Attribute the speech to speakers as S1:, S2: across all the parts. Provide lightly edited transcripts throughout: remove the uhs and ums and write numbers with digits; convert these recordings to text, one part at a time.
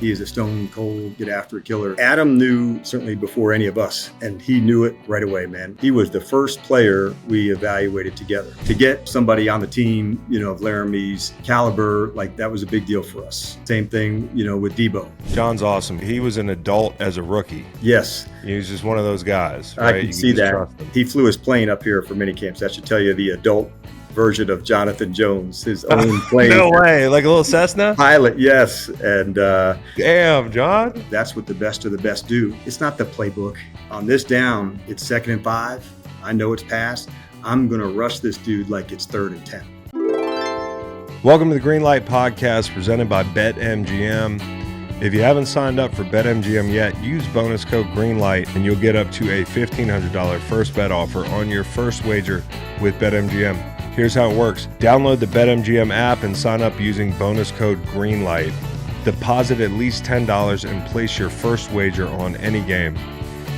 S1: He is a stone cold, get after it killer. Adam knew certainly before any of us, and he knew it right away, man. He was the first player we evaluated together. To get somebody on the team, of Laramy's caliber, like that was a big deal for us. Same thing, with Deebo.
S2: John's awesome. He was an adult as a rookie.
S1: Yes.
S2: He was just one of those guys, right?
S1: I can see that. He flew his plane up here for mini camps. That should tell you the adult version of Jonathan Jones, his own plane.
S2: No way. Like a little Cessna?
S1: Pilot, yes. And
S2: damn, John.
S1: That's what the best of the best do. It's not the playbook. On this down, it's 2nd and 5. I know it's passed. I'm going to rush this dude like it's 3rd and 10.
S2: Welcome to the Green Light Podcast presented by BetMGM. If you haven't signed up for BetMGM yet, use bonus code GREENLIGHT and you'll get up to a $1,500 first bet offer on your first wager with BetMGM. Here's how it works. Download the BetMGM app and sign up using bonus code GREENLIGHT. Deposit at least $10 and place your first wager on any game.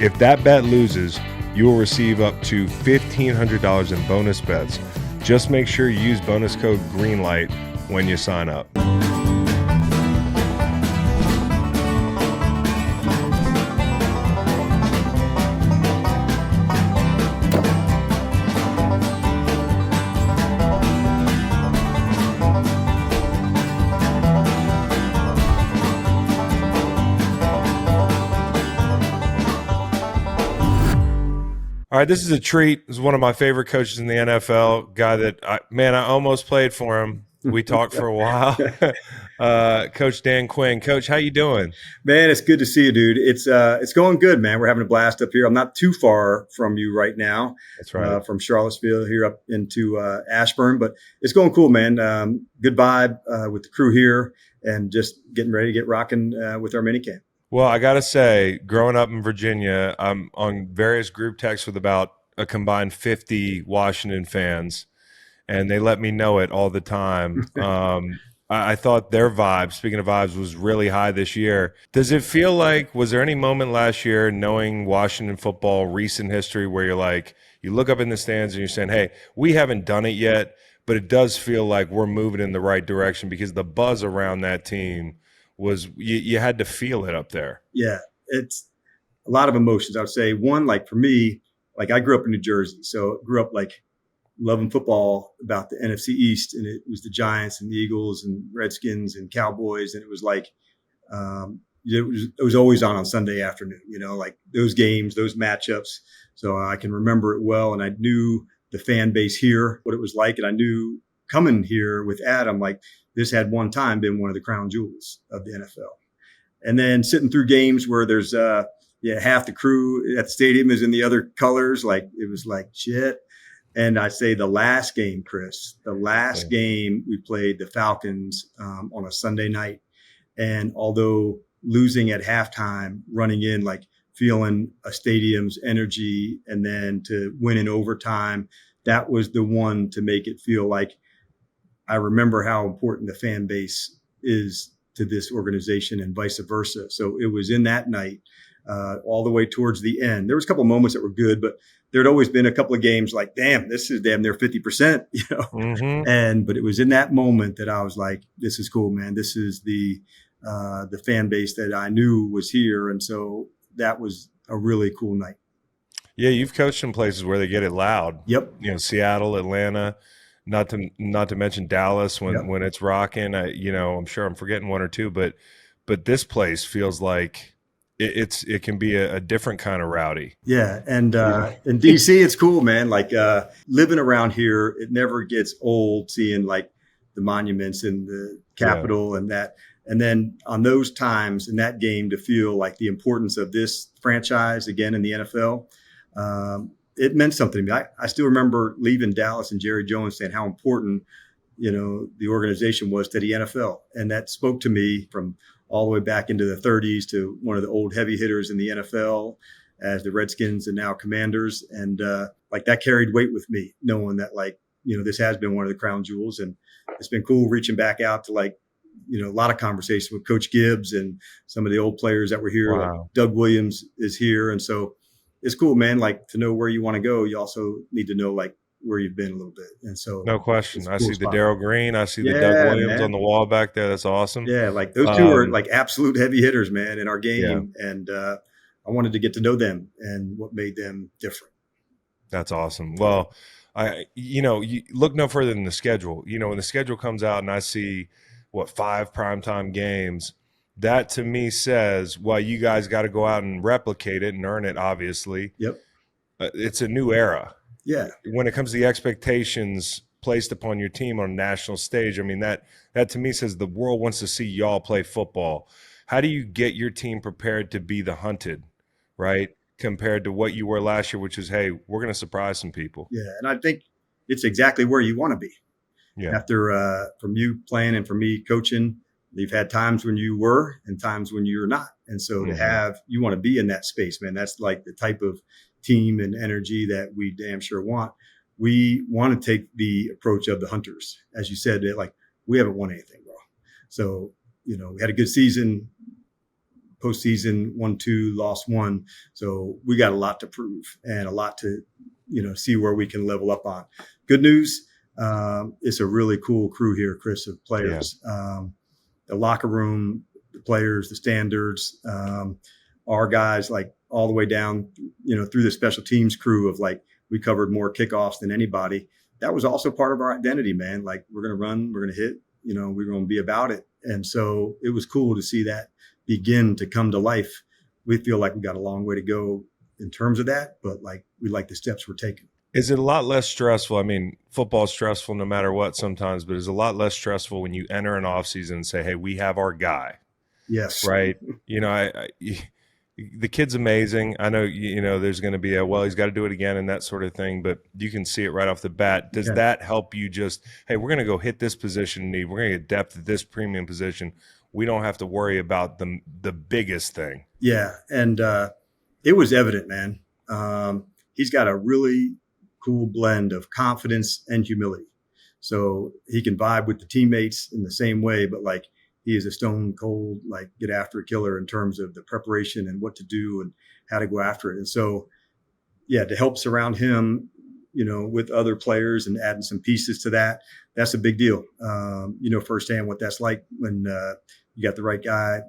S2: If that bet loses, you will receive up to $1,500 in bonus bets. Just make sure you use bonus code GREENLIGHT when you sign up. All right, this is a treat. This is one of my favorite coaches in the NFL, guy that, I almost played for him. We talked for a while. Coach Dan Quinn. Coach, how you doing?
S1: Man, it's good to see you, dude. It's going good, man. We're having a blast up here. I'm not too far from you right now.
S2: That's right.
S1: From Charlottesville here up into Ashburn, but it's going cool, man. Good vibe with the crew here and just getting ready to get rocking with our minicamp.
S2: Well, I got to say, growing up in Virginia, I'm on various group texts with about a combined 50 Washington fans, and they let me know it all the time. I thought their vibe, speaking of vibes, was really high this year. Does it feel like, was there any moment last year, knowing Washington football, recent history, where you're like, you look up in the stands and you're saying, hey, we haven't done it yet, but it does feel like we're moving in the right direction because the buzz around that team was you had to feel it up there.
S1: Yeah, it's a lot of emotions. I would say one, like for me, like I grew up in New Jersey, so grew up like loving football about the NFC East, and it was the Giants and the Eagles and Redskins and Cowboys, and it was like it was always on Sunday afternoon, like those games, those matchups. So I can remember it well, and I knew the fan base here, what it was like, and I knew coming here with Adam, like this had one time been one of the crown jewels of the NFL. And then sitting through games where there's half the crew at the stadium is in the other colors, like it was like shit. And I'd say the last game, Chris, game we played the Falcons on a Sunday night. And although losing at halftime, running in, like feeling a stadium's energy, and then to win in overtime, that was the one to make it feel like I remember how important the fan base is to this organization and vice versa. So it was in that night all the way towards the end. There was a couple of moments that were good, but there'd always been a couple of games like, damn, this is damn near 50%, Mm-hmm. But it was in that moment that I was like, this is cool, man. This is the fan base that I knew was here. And so that was a really cool night.
S2: Yeah, you've coached in places where they get it loud.
S1: Yep.
S2: Seattle, Atlanta. Not to mention Dallas when it's rocking. I'm sure I'm forgetting one or two, but this place feels like it can be a different kind of rowdy.
S1: Yeah, and in DC it's cool, man. Like living around here, it never gets old seeing like the monuments in the Capitol and that. And then on those times in that game to feel like the importance of this franchise again in the NFL. It meant something to me. I still remember leaving Dallas and Jerry Jones saying how important, the organization was to the NFL. And that spoke to me from all the way back into the 30s to one of the old heavy hitters in the NFL as the Redskins and now Commanders. And like that carried weight with me, knowing that this has been one of the crown jewels. And it's been cool reaching back out to a lot of conversation with Coach Gibbs and some of the old players that were here.
S2: Wow.
S1: Like Doug Williams is here. And so it's cool, man. Like to know where you want to go, you also need to know where you've been a little bit. And so
S2: No question. I
S1: cool
S2: see the
S1: spot.
S2: Darryl Green. I see the Doug
S1: Yeah,
S2: Williams on
S1: man.
S2: the wall back there. That's awesome.
S1: Yeah, like those two are like absolute heavy hitters, man, in our
S2: Yeah.
S1: game. And I wanted to get to know them and what made them different.
S2: That's awesome. Well, you look no further than the schedule. When the schedule comes out and I see 5 primetime games, that to me says, well, you guys got to go out and replicate it and earn it. Obviously,
S1: Yep.
S2: It's a new era.
S1: Yeah.
S2: When it comes to the expectations placed upon your team on a national stage, I mean that to me says the world wants to see y'all play football. How do you get your team prepared to be the hunted, right? Compared to what you were last year, which is, hey, we're going to surprise some people.
S1: Yeah, and I think it's exactly where you want to be.
S2: Yeah.
S1: After from you playing and from me coaching, you've had times when you were and times when you're not. And so you want to be in that space, man. That's like the type of team and energy that we damn sure want. We want to take the approach of the hunters. As you said, like, we haven't won anything, bro. So, we had a good season. Postseason 1-2, lost 1. So we got a lot to prove and a lot to, see where we can level up on. Good news. It's a really cool crew here, Chris, of players. Yeah. The locker room, the players, the standards, our guys, like all the way down, through the special teams crew of like, we covered more kickoffs than anybody. That was also part of our identity, man. Like, we're going to run, we're going to hit, we're going to be about it. And so it was cool to see that begin to come to life. We feel like we got a long way to go in terms of that, but like, we like the steps we're taking.
S2: Is it a lot less stressful? I mean, football's stressful no matter what sometimes, but it's a lot less stressful when you enter an offseason and say, hey, we have our guy.
S1: Yes.
S2: Right. The kid's amazing. I know, there's going to be he's got to do it again and that sort of thing, but you can see it right off the bat. Does that help you just, hey, we're going to go hit this position need. We're going to get depth at this premium position. We don't have to worry about the biggest thing.
S1: Yeah. And it was evident, man. He's got a really cool blend of confidence and humility. So he can vibe with the teammates in the same way, but like, he is a stone cold, like, get after a killer in terms of the preparation and what to do and how to go after it. And so, yeah, to help surround him, with other players and adding some pieces to that, that's a big deal. Firsthand what that's like when you got the right guy,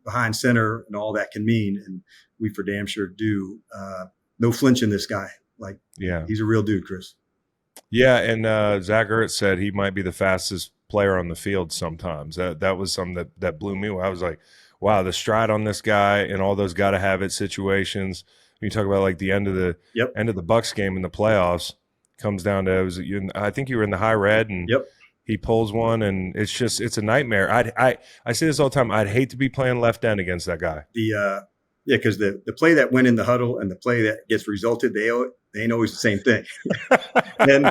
S1: behind center and all that can mean. And we for damn sure do. No flinch in this guy. Like, yeah, he's a real dude, Chris.
S2: Yeah, and Zach Ertz said he might be the fastest player on the field sometimes. That was something that blew me away. I was like, wow, the stride on this guy and all those gotta have it situations. When you talk about like the end of the Bucs game in the playoffs, comes down to I think you were in the high red and he pulls one and it's a nightmare. I say this all the time. I'd hate to be playing left end against that guy.
S1: Because the play that went in the huddle and the play that gets resulted, they ain't always the same thing. And,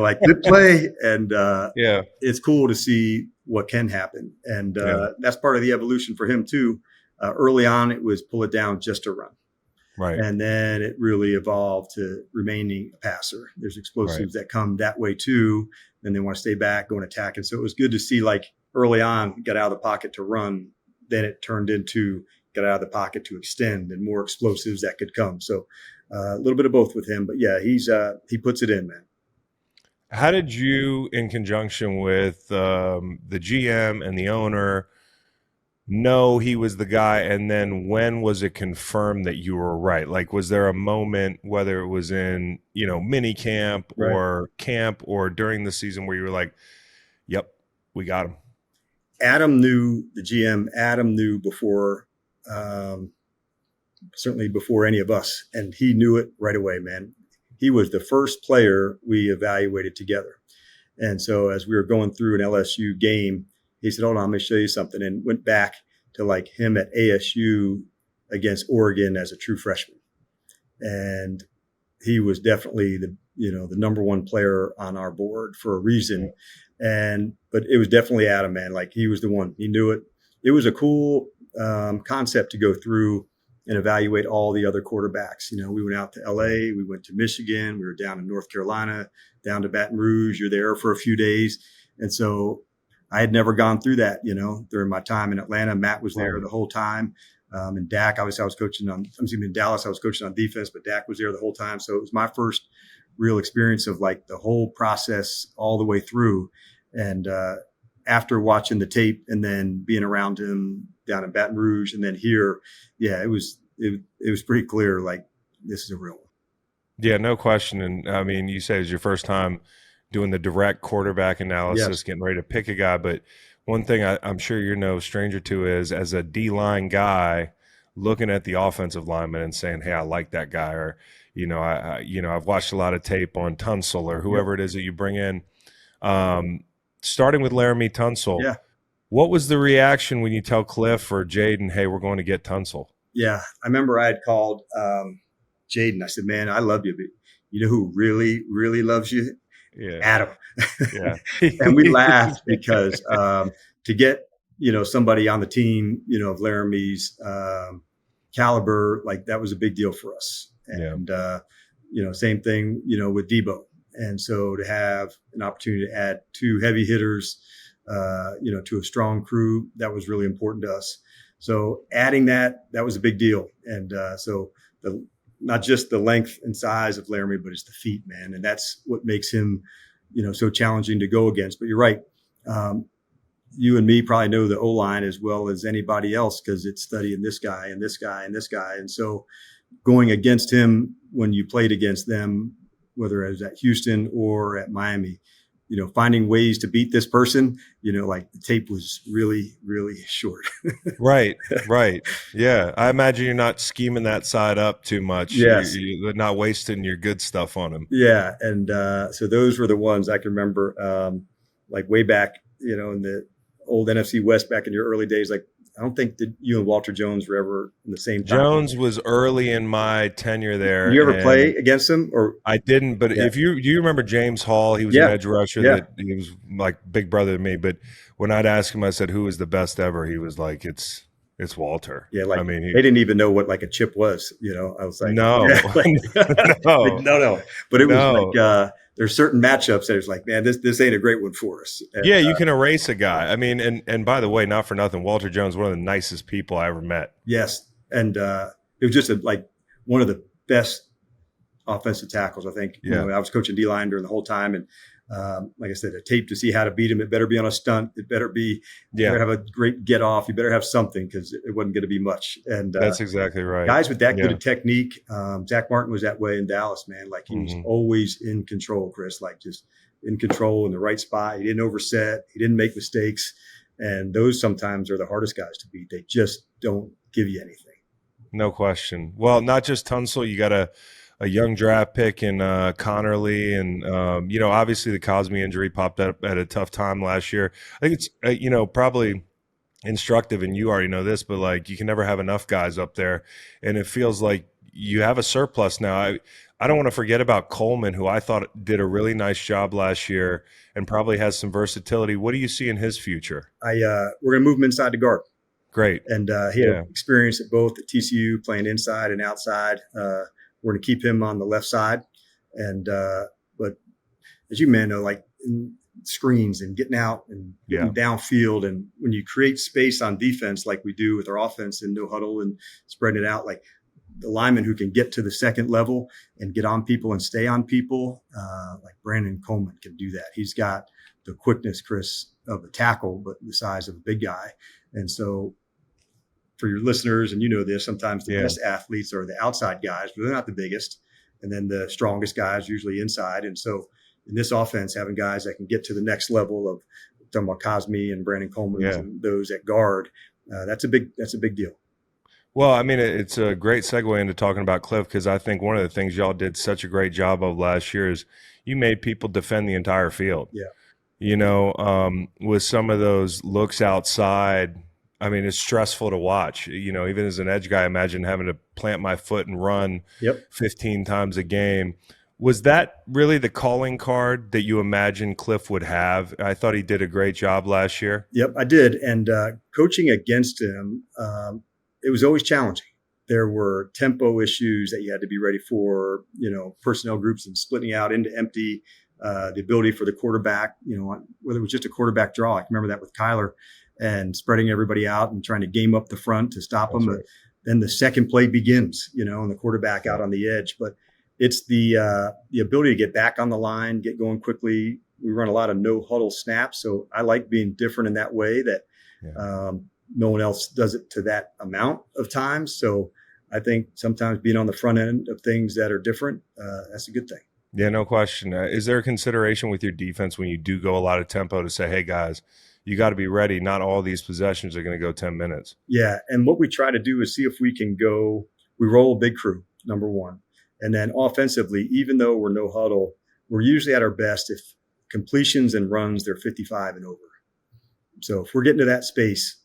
S1: like, good play. And it's cool to see what can happen. And that's part of the evolution for him, too. Early on, it was pull it down just to run.
S2: Right.
S1: And then it really evolved to remaining a passer. There's explosives that come that way, too. Then they want to stay back, go and attack. And so it was good to see, like, early on, get out of the pocket to run. Then it turned into get out of the pocket to extend and more explosives that could come. So a little bit of both with him, but yeah, he puts it in, man.
S2: How did you, in conjunction with the GM and the owner, know he was the guy? And then when was it confirmed that you were right? Like, was there a moment, whether it was in, mini camp or camp or during the season where you were like, yep, we got him?
S1: Adam knew, the GM, Adam knew before, certainly before any of us. And he knew it right away, man. He was the first player we evaluated together. And so as we were going through an LSU game, he said, hold on, I'm going to show you something. And went back to like him at ASU against Oregon as a true freshman. And he was definitely the number one player on our board for a reason. But it was definitely Adam, man. Like, he was the one. He knew it. It was a cool concept to go through and evaluate all the other quarterbacks. We went out to LA, we went to Michigan, we were down in North Carolina, down to Baton Rouge. You're there for a few days. And so I had never gone through that, during my time in Atlanta. Matt was there the whole time. And Dak, obviously in Dallas, I was coaching on defense, but Dak was there the whole time. So it was my first real experience of like the whole process all the way through. And after watching the tape and then being around him down in Baton Rouge and then here, it was pretty clear, like, this is a real one.
S2: Yeah, no question. And I mean, you said it was your first time doing the direct quarterback analysis, getting ready to pick a guy. But one thing I'm sure you're no stranger to is, as a D-line guy, looking at the offensive lineman and saying, hey, I like that guy. Or, I've watched a lot of tape on Tunsil or whoever it is that you bring in. Starting with Laremy Tunsil, what was the reaction when you tell Kliff or Jayden, hey, we're going to get Tunsil?
S1: Yeah, I remember I had called Jayden. I said, man, I love you, but you know who really, really loves you?
S2: Yeah.
S1: Adam.
S2: Yeah.
S1: And we laughed because to get, somebody on the team, of Laramie's caliber, like, that was a big deal for us. And, same thing, with Deebo. And so to have an opportunity to add 2 heavy hitters, to a strong crew, that was really important to us. So adding that was a big deal. And so not just the length and size of Laremy, but it's the feet, man. And that's what makes him, so challenging to go against. But you're right. You and me probably know the O-line as well as anybody else, because it's studying this guy and this guy and this guy. And so going against him when you played against them, whether it was at Houston or at Miami, finding ways to beat this person, like, the tape was really, really short.
S2: Right. Yeah. I imagine you're not scheming that side up too much.
S1: Yes.
S2: You're not wasting your good stuff on him.
S1: Yeah. And so those were the ones I can remember, like way back, in the old NFC West, back in your early days. Like, I don't think that you and Walter Jones were ever in the same time.
S2: Jones was early in my tenure there.
S1: Did you ever play against him? Or
S2: I didn't, but do you remember James Hall? He was an edge rusher. That he was like big brother to me. But when I'd ask him, I said, "Who was the best ever?" He was like, "It's Walter."
S1: Yeah, like, I mean, they didn't even know what like a chip was. I was like,
S2: no,
S1: no. But it was like there's certain matchups that it's like, man, this ain't a great one for us. And,
S2: you can erase a guy. I mean, and by the way, not for nothing, Walter Jones, one of the nicest people I ever met.
S1: Yes, and it was just like one of the best offensive tackles, I think. I was coaching D-line during the whole time, and like I said, a tape to see how to beat him. It better be on a stunt. It better be. You better have a great get off. You better have something, because it wasn't going to be much. And
S2: that's exactly right.
S1: Guys with that good a technique. Zach Martin was that way in Dallas, man. Like, he was always in control, Chris. Like, just in control in the right spot. He didn't overset. He didn't make mistakes. And those sometimes are the hardest guys to beat. They just don't give you anything.
S2: No question. Well, not just Tunsil. You got a young draft pick in Connerly, and obviously the Cosme injury popped up at a tough time last year. I think it's probably instructive, and you already know this, but like, you can never have enough guys up there, and it feels like you have a surplus now. I don't want to forget about Coleman, who I thought did a really nice job last year and probably has some versatility. What do you see in his future?
S1: We're going to move him inside the guard.
S2: Great.
S1: And he had experience at both at TCU, playing inside and outside. We're going to keep him on the left side. And but as you may know, like, in screens and getting out and getting downfield, and when you create space on defense like we do with our offense and no huddle and spreading it out, like, the lineman who can get to the second level and get on people and stay on people, like Brandon Coleman can do that. He's got the quickness, Chris, of a tackle, but the size of a big guy. And so for your listeners, and this, sometimes the best athletes are the outside guys, but they're not the biggest. And then the strongest guys usually inside. And so in this offense, having guys that can get to the next level of, talking about Cosme and Brandon Coleman and those at guard, that's a big deal.
S2: Well, I mean, it's a great segue into talking about Kliff, because I think one of the things y'all did such a great job of last year is you made people defend the entire field.
S1: Yeah.
S2: With some of those looks outside, I mean, it's stressful to watch. Even as an edge guy, imagine having to plant my foot and run 15 times a game. Was that really the calling card that you imagined Kliff would have? I thought he did a great job last year.
S1: Yep, I did. And coaching against him, it was always challenging. There were tempo issues that you had to be ready for, personnel groups and splitting out into empty, the ability for the quarterback, whether it was just a quarterback draw. I can remember that with Kyler, and spreading everybody out and trying to game up the front to stop them. Right. Then the second play begins, and the quarterback out on the edge. But It's the ability to get back on the line, get going quickly. We run a lot of no huddle snaps, so I like being different in that way that no one else does it to that amount of times. So I think sometimes being on the front end of things that are different, that's a good thing.
S2: Yeah, no question. Is there a consideration with your defense when you do go a lot of tempo to say, hey, guys, you got to be ready. Not all these possessions are going to go 10 minutes.
S1: Yeah, and what we try to do is see if we can we roll a big crew, number one. And then offensively, even though we're no huddle, we're usually at our best if completions and runs, they're 55 and over. So if we're getting to that space,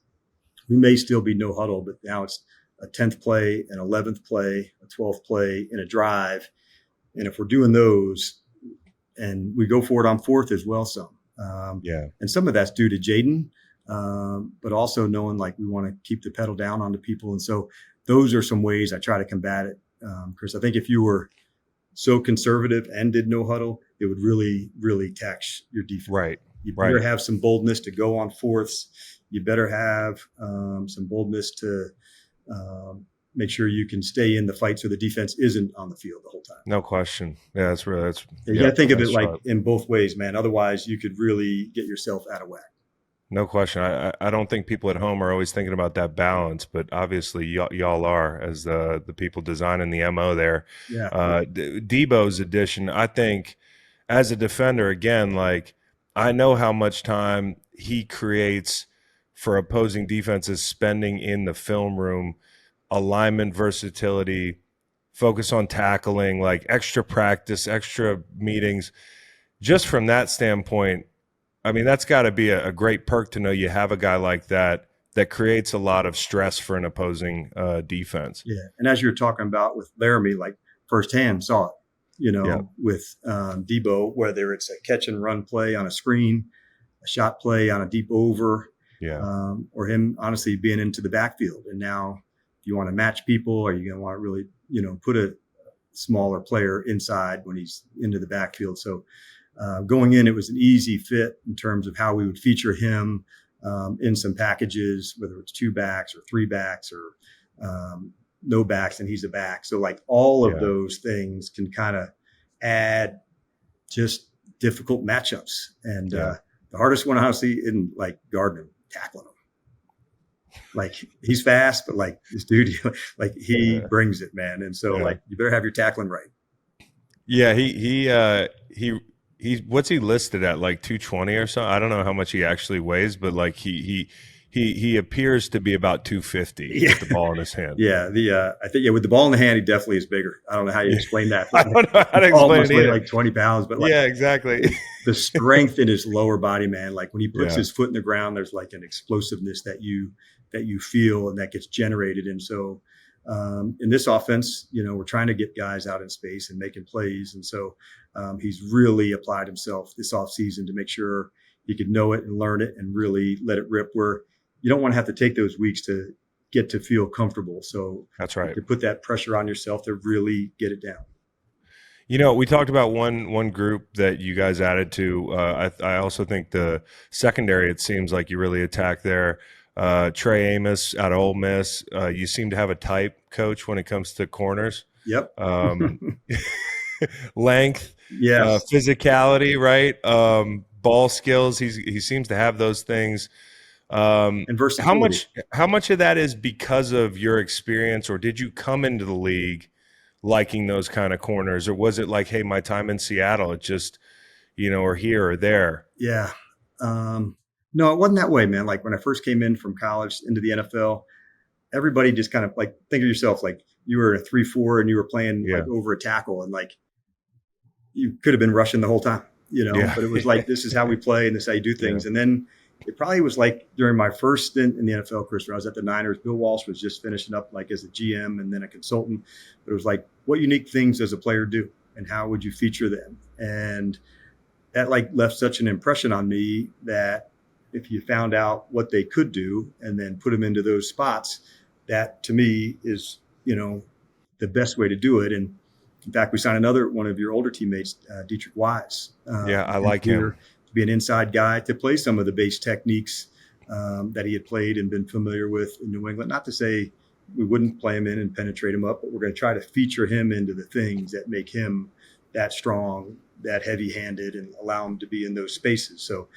S1: we may still be no huddle, but now it's a 10th play, an 11th play, a 12th play, and a drive. And if we're doing those, and we go for it on fourth as well, and some of that's due to Jayden, but also knowing like we want to keep the pedal down onto people. And so those are some ways I try to combat it. Because I think if you were so conservative and did no huddle, it would really, really tax your defense.
S2: Right.
S1: You better have some boldness to go on fourths. You better have some boldness to make sure you can stay in the fight so the defense isn't on the field the whole time.
S2: No question. Yeah,
S1: you got to think of it like in both ways, man. Otherwise, you could really get yourself out of whack.
S2: No question. I don't think people at home are always thinking about that balance, but obviously y'all are as the people designing the MO there.
S1: Yeah.
S2: Deebo's addition, I think, as a defender, again, like I know how much time he creates for opposing defenses spending in the film room, alignment versatility, focus on tackling, like extra practice, extra meetings. Just from that standpoint, I mean, that's got to be a great perk to know you have a guy like that creates a lot of stress for an opposing defense.
S1: Yeah, and as you're talking about with Laremy, like firsthand saw it, with Deebo, whether it's a catch and run play on a screen, a shot play on a deep over, or him honestly being into the backfield. And now you want to match people, or you're going to want to really, put a smaller player inside when he's into the backfield. So going in, it was an easy fit in terms of how we would feature him in some packages, whether it's 2 backs or 3 backs or no backs and he's a back. So like all of those things can kind of add just difficult matchups. And the hardest one, honestly, isn't like guarding him, tackling him. Like he's fast, but like this dude, like he brings it, man. And so like you better have your tackling right.
S2: Yeah, he what's he listed at, like 220 or so? I don't know how much he actually weighs, but like he appears to be about 250 with the ball in his hand.
S1: Yeah, I think with the ball in the hand, he definitely is bigger. I don't know how you explain that.
S2: I don't know how to explain it either.
S1: Like 20 pounds, but like,
S2: exactly.
S1: The strength in his lower body, man. Like when he puts his foot in the ground, there's like an explosiveness that you feel and that gets generated. And so in this offense, we're trying to get guys out in space and making plays. And so he's really applied himself this offseason to make sure he could know it and learn it and really let it rip, where you don't want to have to take those weeks to get to feel comfortable. So
S2: that's right.
S1: To put that pressure on yourself to really get it down.
S2: We talked about one group that you guys added to. I also think the secondary, it seems like you really attacked there. Trey Amos out of Ole Miss. You seem to have a type, Coach, when it comes to corners.
S1: Yep.
S2: Length, physicality, right? Ball skills. He seems to have those things.
S1: And versatility.
S2: How much of that is because of your experience, or did you come into the league liking those kind of corners, or was it like, hey, my time in Seattle, it just, or here or there?
S1: Yeah. No, it wasn't that way, man. Like when I first came in from college into the NFL, everybody just kind of like, think of yourself like you were in a 3-4 and you were playing like over a tackle, and like you could have been rushing the whole time, but it was like, this is how we play and this is how you do things. And then it probably was like during my first stint in the NFL, Chris, when I was at the Niners, Bill Walsh was just finishing up like as a GM and then a consultant. But it was like, what unique things does a player do and how would you feature them? And that like left such an impression on me that if you found out what they could do and then put them into those spots, that to me is, the best way to do it. And in fact, we signed another one of your older teammates, Dietrich Wise.
S2: I like him.
S1: To be an inside guy, to play some of the base techniques that he had played and been familiar with in New England. Not to say, we wouldn't play him in and penetrate him up, but we're going to try to feature him into the things that make him that strong, that heavy-handed, and allow him to be in those spaces. So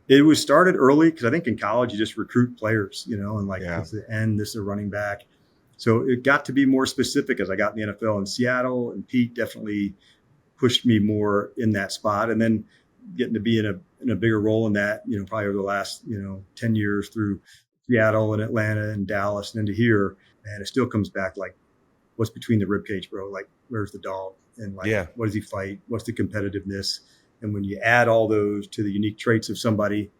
S1: it was started early because I think in college you just recruit players, and like it's the end, this is a running back. So it got to be more specific as I got in the NFL in Seattle, and Pete definitely pushed me more in that spot. And then getting to be in a bigger role in that, probably over the last, 10 years through Seattle and Atlanta and Dallas and into here. And it still comes back like, what's between the rib cage, bro? Like, where's the dog? And like, what does he fight? What's the competitiveness? And when you add all those to the unique traits of somebody,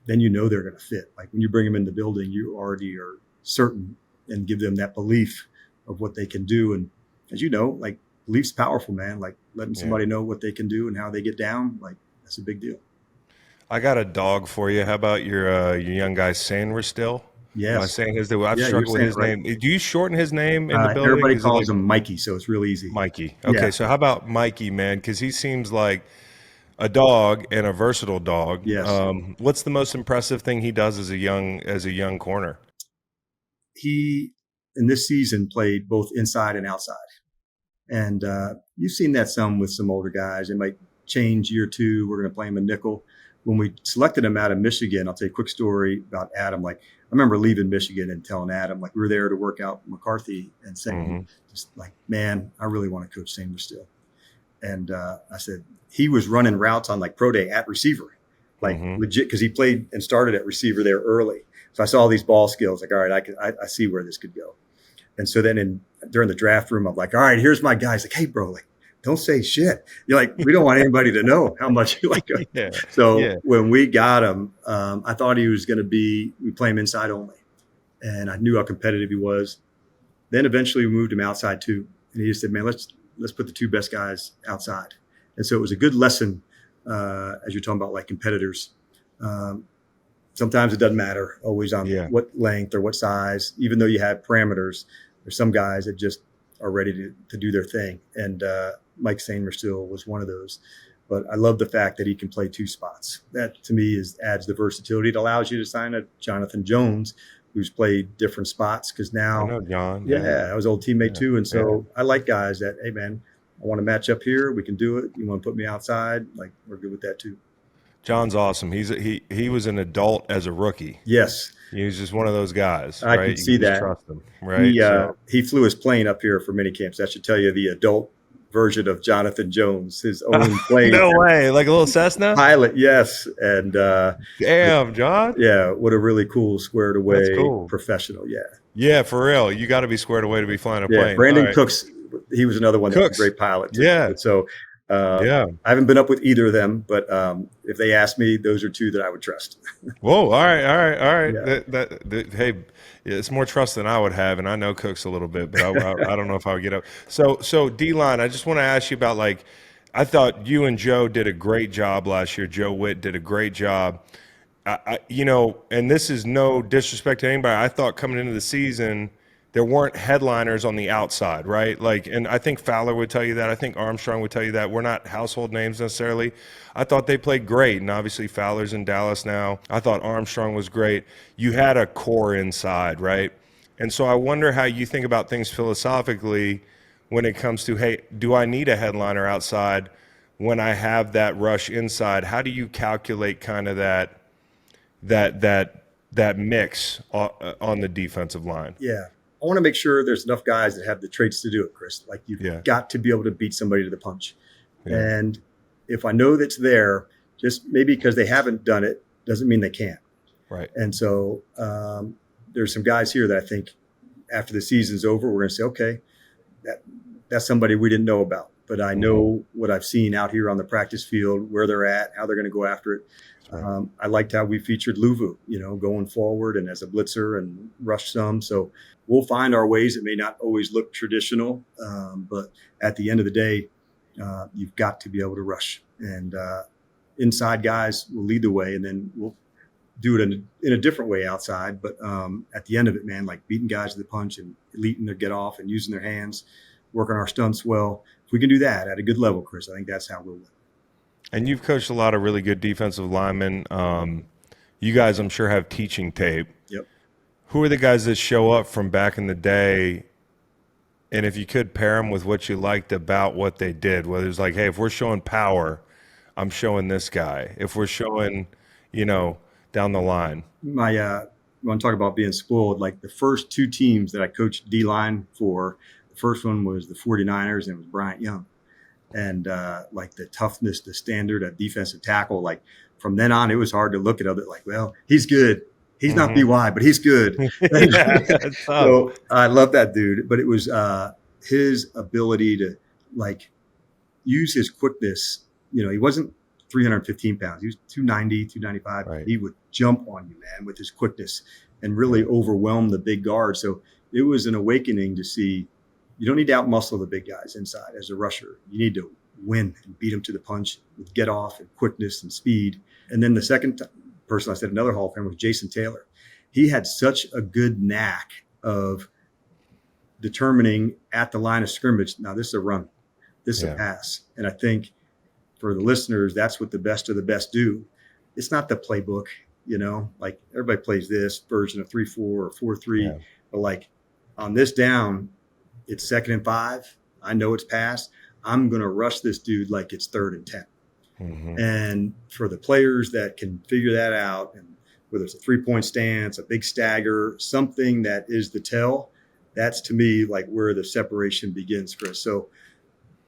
S1: then they're going to fit. Like when you bring them in the building, you already are certain and give them that belief of what they can do. And as you know, like belief's powerful, man. Like letting somebody know what they can do and how they get down, like that's a big deal.
S2: I got a dog for you. How about your young guy, Sainristil?
S1: Yes.
S2: Am I saying his name? I've struggled with his name. Do you shorten his name in the building?
S1: Everybody calls him Mikey, so it's real easy.
S2: Mikey. Okay, so how about Mikey, man? Because he seems like a dog and a versatile dog.
S1: Yes.
S2: What's the most impressive thing he does as a young corner?
S1: He, in this season, played both inside and outside. And you've seen that some with some older guys. It might change year two. We're going to play him a nickel. When we selected him out of Michigan, I'll tell you a quick story about Adam. Like, I remember leaving Michigan and telling Adam, like, we were there to work out McCarthy and saying, just like, man, I really want to coach Sainristil. And I said, he was running routes on like pro day at receiver, like legit, because he played and started at receiver there early. So I saw all these ball skills, like, all right, I see where this could go. And so then during the draft room, I'm like, all right, here's my guys. Like, hey, bro, like, don't say shit. You're like, we don't want anybody to know how much you like him. When we got him, I thought he was going to we play him inside only. And I knew how competitive he was. Then eventually we moved him outside too. And he just said, man, let's put the two best guys outside. And so it was a good lesson as you're talking about like competitors. Sometimes it doesn't matter always on what length or what size, even though you have parameters. There's some guys that just are ready to do their thing. And Mike Sainristil was one of those. But I love the fact that he can play two spots. That to me adds the versatility. It allows you to sign a Jonathan Jones, who's played different spots. Because now,
S2: I know John.
S1: I was an old teammate too. And so I like guys that, hey man, I want to match up here. We can do it. You want to put me outside? Like, we're good with that too.
S2: John's awesome. He was an adult as a rookie.
S1: Yes.
S2: He was just one of those guys.
S1: I can see that.
S2: Trust him, right?
S1: He flew his plane up here for mini camps. That should tell you the adult version of Jonathan Jones, his own plane.
S2: No way. Like a little Cessna?
S1: Pilot, yes. And
S2: damn, John.
S1: Yeah, what a really cool, squared away professional. Yeah.
S2: Yeah, for real. You got to be squared away to be flying a plane.
S1: Brandon Cooks, he was another one that was a great pilot too.
S2: Yeah.
S1: So I haven't been up with either of them, but if they ask me, those are two that I would trust.
S2: Whoa! All right.
S1: Yeah.
S2: Hey, it's more trust than I would have, and I know Cooks a little bit, but I don't know if I would get up. So DLine, I just want to ask you about, like, I thought you and Joe did a great job last year. Joe Witt did a great job. And this is no disrespect to anybody. I thought coming into the season, there weren't headliners on the outside, right? Like, and I think Fowler would tell you that. I think Armstrong would tell you that. We're not household names necessarily. I thought they played great, and obviously Fowler's in Dallas now. I thought Armstrong was great. You had a core inside, right? And so I wonder how you think about things philosophically when it comes to, hey, do I need a headliner outside when I have that rush inside? How do you calculate kind of that mix on the defensive line?
S1: Yeah. I want to make sure there's enough guys that have the traits to do it, Chris. Like, you've got to be able to beat somebody to the punch. Yeah. And if I know that's there, just maybe because they haven't done it doesn't mean they can't.
S2: Right.
S1: And so there's some guys here that I think after the season's over, we're going to say, okay, that's somebody we didn't know about. But I know what I've seen out here on the practice field, where they're at, how they're going to go after it. I liked how we featured Luvu, going forward and as a blitzer and rush some. So we'll find our ways. It may not always look traditional, but at the end of the day, you've got to be able to rush. And inside guys will lead the way, and then we'll do it in a different way outside. But at the end of it, man, like beating guys to the punch and leading their get off and using their hands, working our stunts well. If we can do that at a good level, Chris, I think that's how we'll win.
S2: And you've coached a lot of really good defensive linemen. You guys, I'm sure, have teaching tape.
S1: Yep.
S2: Who are the guys that show up from back in the day? And if you could pair them with what you liked about what they did, whether it's like, hey, if we're showing power, I'm showing this guy. If we're showing, down the line.
S1: I want to talk about being spoiled. Like the first two teams that I coached DLine for, the first one was the 49ers and it was Bryant Young. And like the toughness, the standard of defensive tackle, like from then on, it was hard to look at other like, well, he's good. He's not BY, but he's good. So I love that dude. But it was his ability to like use his quickness. He wasn't 315 pounds. He was 290, 295.
S2: Right.
S1: He would jump on you, man, with his quickness and really overwhelm the big guard. So it was an awakening to see you don't need to outmuscle the big guys inside as a rusher. You need to win and beat them to the punch with get off and quickness and speed. And then the second person I said another Hall of Famer was Jason Taylor. He had such a good knack of determining at the line of scrimmage, now this is a run, this is a pass. And I think for the listeners, that's what the best of the best do. It's not the playbook, like everybody plays this version of 3-4 or 4-3, but like on this down, it's 2nd and 5. I know it's pass. I'm going to rush this dude like it's 3rd and 10. Mm-hmm. And for the players that can figure that out, and whether it's a 3-point stance, a big stagger, something that is the tell, that's to me like where the separation begins, Chris. So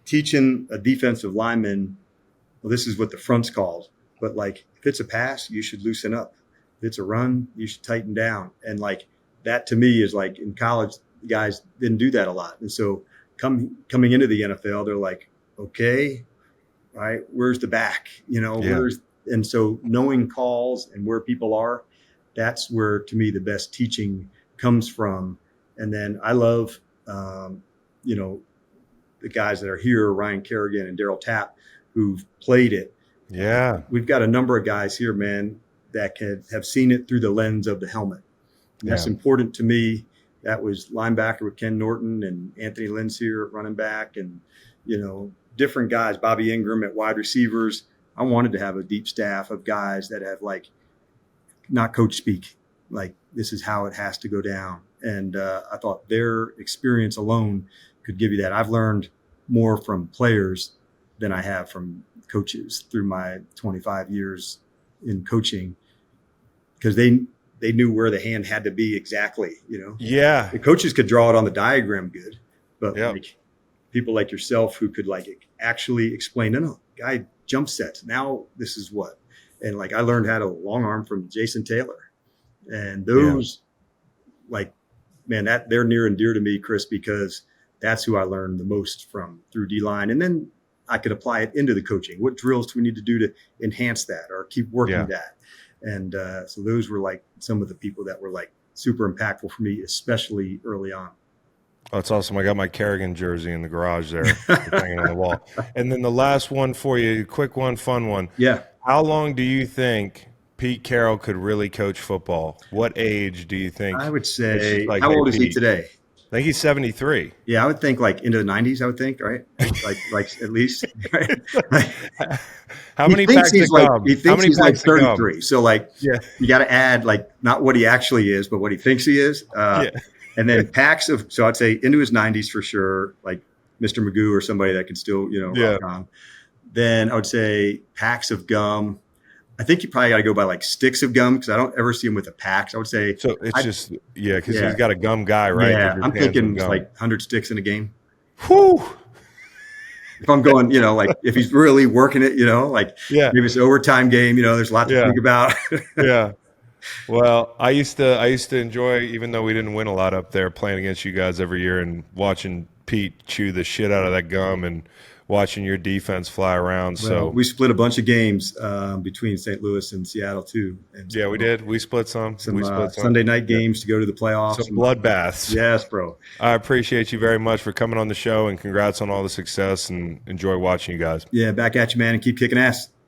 S1: teaching a defensive lineman, well, this is what the front's called, but like if it's a pass, you should loosen up. If it's a run, you should tighten down. And like that to me is like in college, guys didn't do that a lot. And so coming into the NFL, they're like, okay, right, where's the back? And so knowing calls and where people are, that's where to me the best teaching comes from. And then I love, the guys that are here, Ryan Kerrigan and Daryl Tapp, who've played it.
S2: Yeah.
S1: We've got a number of guys here, man, that have seen it through the lens of the helmet. And that's important to me. That was linebacker with Ken Norton and Anthony Lynn's here at running back and, different guys, Bobby Ingram at wide receivers. I wanted to have a deep staff of guys that have like not coach speak, like this is how it has to go down. And I thought their experience alone could give you that. I've learned more from players than I have from coaches through my 25 years in coaching because they knew where the hand had to be exactly,
S2: Yeah.
S1: The coaches could draw it on the diagram good, but like people like yourself who could like actually explain, no, guy jump sets. Now this is what. And like I learned how to long arm from Jason Taylor. And those like, man, that they're near and dear to me, Chris, because that's who I learned the most from through D-line. And then I could apply it into the coaching. What drills do we need to do to enhance that or keep working that? And so those were like some of the people that were like super impactful for me, especially early on.
S2: Oh, that's awesome. I got my Kerrigan jersey in the garage there hanging on the wall. And then the last one for you, quick one, fun one.
S1: Yeah.
S2: How long do you think Pete Carroll could really coach football? What age do you think?
S1: I would say,
S2: like,
S1: how old is he today?
S2: I think he's 73.
S1: Yeah, I would think like into the 90s, I would think, right? Like at least. Right?
S2: How many packs of gum?
S1: He thinks he's like 33. So like you got to add like not what he actually is, but what he thinks he is. And then packs of, so I'd say into his 90s for sure, like Mr. Magoo or somebody that can still, rock on. Then I would say packs of gum. I think you probably got to go by like sticks of gum because I don't ever see him with a pack. So I would say.
S2: So it's because he's got a gum guy, right?
S1: Yeah, I'm thinking it's like 100 sticks in a game.
S2: Whew.
S1: If I'm going, like if he's really working it, maybe it's an overtime game, there's a lot to think about.
S2: Yeah. Well, I used to enjoy, even though we didn't win a lot up there, playing against you guys every year and watching Pete chew the shit out of that gum and watching your defense fly around.
S1: Well,
S2: so
S1: we split a bunch of games between St. Louis and Seattle too. And
S2: we did. We split some. We split some
S1: Sunday night games to go to the playoffs.
S2: Some bloodbaths.
S1: Yes, bro.
S2: I appreciate you very much for coming on the show and congrats on all the success and enjoy watching you guys.
S1: Yeah, back at you, man, and keep kicking ass.